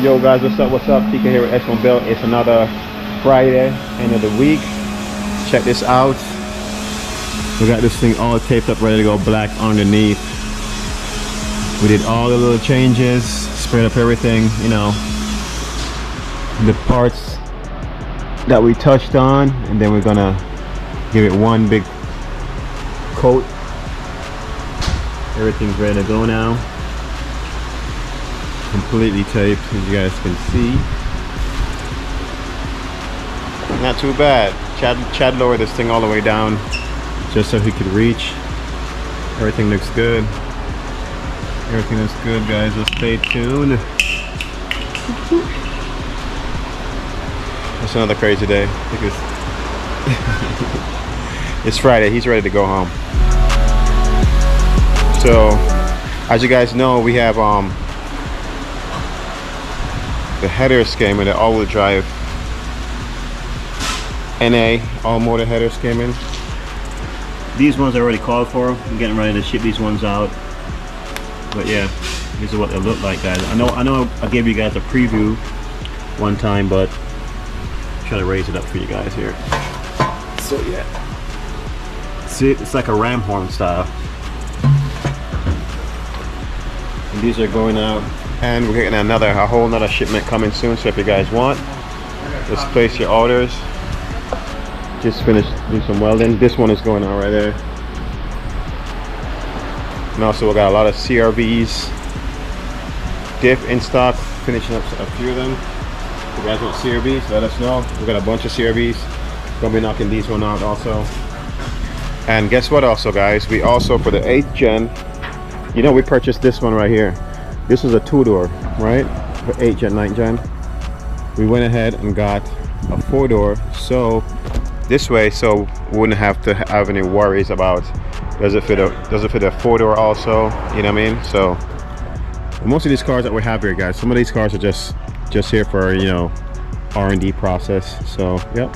Yo guys, what's up? TK here with S1 It's another Friday, end of the week. Check this out. We got this thing all taped up, ready to go black underneath. We did all the little changes, sprayed up everything, you know, the parts that we touched on, and then we're gonna give it one big coat. Everything's ready to go now. Completely taped, as you guys can see. Not too bad. Chad lowered this thing all the way down just so he could reach. Everything looks good. Everything looks good, guys. So stay tuned. It's another crazy day because it's Friday. He's ready to go home. So, as you guys know, we have the headers came in, the all-wheel drive NA all-motor headers came in. These ones are already called for. I'm getting ready to ship these ones out. But yeah, these are what they look like, guys. I know I gave you guys a preview one time, but I'll try to raise it up for you guys here. So yeah, see, it's like a ram horn style. And these are going out, and we're getting a whole nother shipment coming soon. So if you guys want, just place your orders. Just finished doing some welding. This one is going on right there. And also we got a lot of CRVs, diff in stock, finishing up a few of them. If you guys want CRVs, let us know. We got a bunch of CRVs. Gonna be knocking these one out also. And guess what also, guys, we also, for the 8th gen, you know, we purchased this one right here. This is a 2-door, right? For 8th gen, 9th gen. We went ahead and got a 4-door, so this way, so we wouldn't have to have any worries about does it fit a 4-door also, you know what I mean? So most of these cars that we have here, guys, some of these cars are just here for, you know, R&D process. So yep,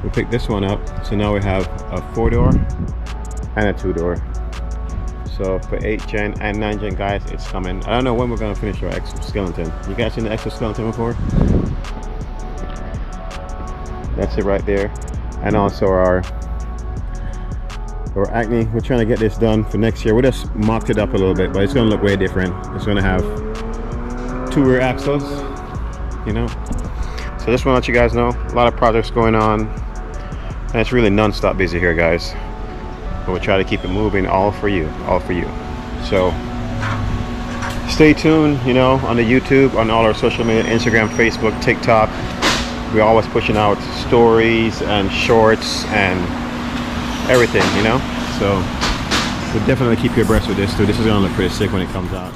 we picked this one up. So now we have a 4-door and a 2-door. So for 8th gen and 9th gen, guys, it's coming. I don't know when we're gonna finish our exoskeleton. You guys seen the exoskeleton before? That's it right there. And also our acne, we're trying to get this done for next year. We just mocked it up a little bit, but it's gonna look way different. It's gonna have 2 rear axles, you know. So just want to let you guys know, a lot of projects going on, and it's really non-stop busy here, guys. But we'll try to keep it moving, all for you. So stay tuned, you know, on the YouTube, on all our social media, Instagram, Facebook, TikTok. We're always pushing out stories and shorts and everything, you know. So we'll definitely keep you abreast with this too. This is gonna look pretty sick when it comes out.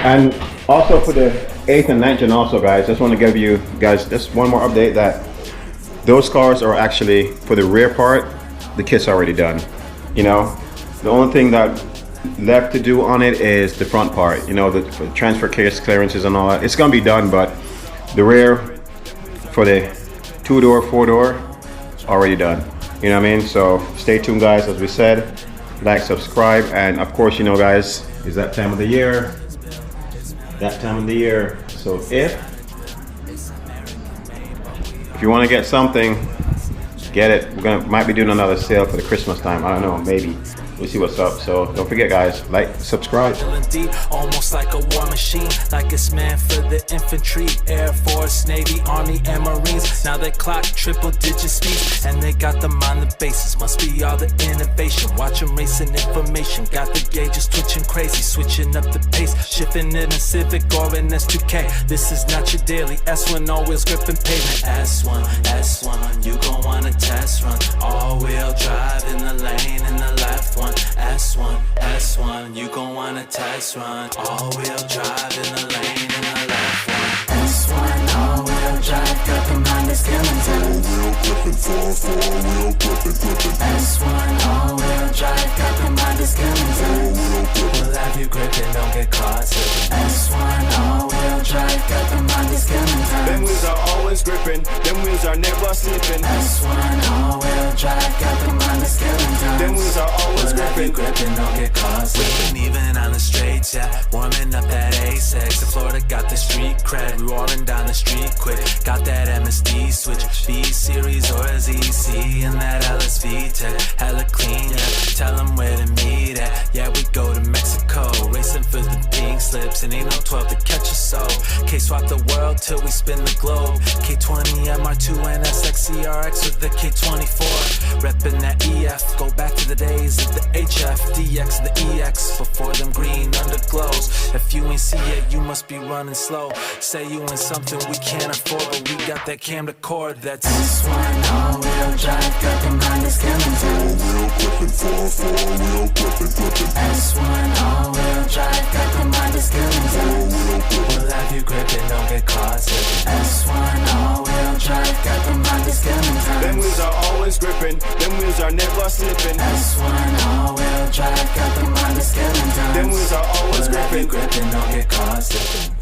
And also for the 8th and 9th gen also, guys, just want to give you guys just one more update that those cars are actually, for the rear part, the kit's already done. You know, the only thing that left to do on it is the front part, you know, the transfer case clearances and all that. It's gonna be done, but the rear for the 2-door, 4-door, already done. You know what I mean? So stay tuned, guys. As we said, like, subscribe, and of course, you know, guys, it's that time of the year. So if you want to get something, get it. Might be doing another sale for the Christmas time. I don't know, maybe. We'll see what's up. So don't forget, guys, like, subscribe. Almost like a war machine, like it's meant for the infantry, Air Force, Navy, Army, and Marines. Now they clock triple-digit speeds, and they got them on the bases. Must be all the innovation. Watch them racing information. Got the gauges twitching crazy, switching up the pace, shifting in a Civic or an S2K. This is not your daily S1, all-wheels gripping pavement. S1, you gon' want a test run. All-wheel drive in the lane, in the left one. S1, you gon' want a test run. All-wheel drive in the lane, in the left one. S1, all-wheel drive, got them on the skeleton. S1, all-wheel drive, got them on the skeleton. We'll have you gripping, don't get caught slipping. S1, all-wheel drive, got them on the skeleton. Them wheels are always gripping, them wheels are never slipping. S1, all-wheel drive, got them on the skeleton. Them wheels are always gripping, don't get caught slipping. Even on the straights, yeah, warming up that AC. sex. In Florida got the street cred, we rolling down the street quick. Got that MSD switch, B series or a ZC, and that LSV tech, hella clean, yeah. Tell them where to meet at, yeah, we go to Mexico, racing for the pink slips, and ain't no 12 to catch us, so K-swap the world till we spin the globe. K20 MR2 and SXCRX with the K24, reppin' that EF, go back to the days of the HF, DX, the EX, before them green underglows. If you ain't see it, you must be running slow. Say you in something we can't afford, but we got that camcorder that's S1 all-wheel drive, got them Honda skeletons. All-wheel grippin', 4-4, all-wheel grippin'. S1 all-wheel drive, got them Honda skeletons. we'll have you gripping, don't get caught slipping. S1 all-wheel drive, got them Honda skeletons. Them wheels are always gripping, them wheels are never slipping. S1 all-wheel drive, got them Honda skeletons. Them wheels are always We'll have you gripping. gripping, don't get caught slipping.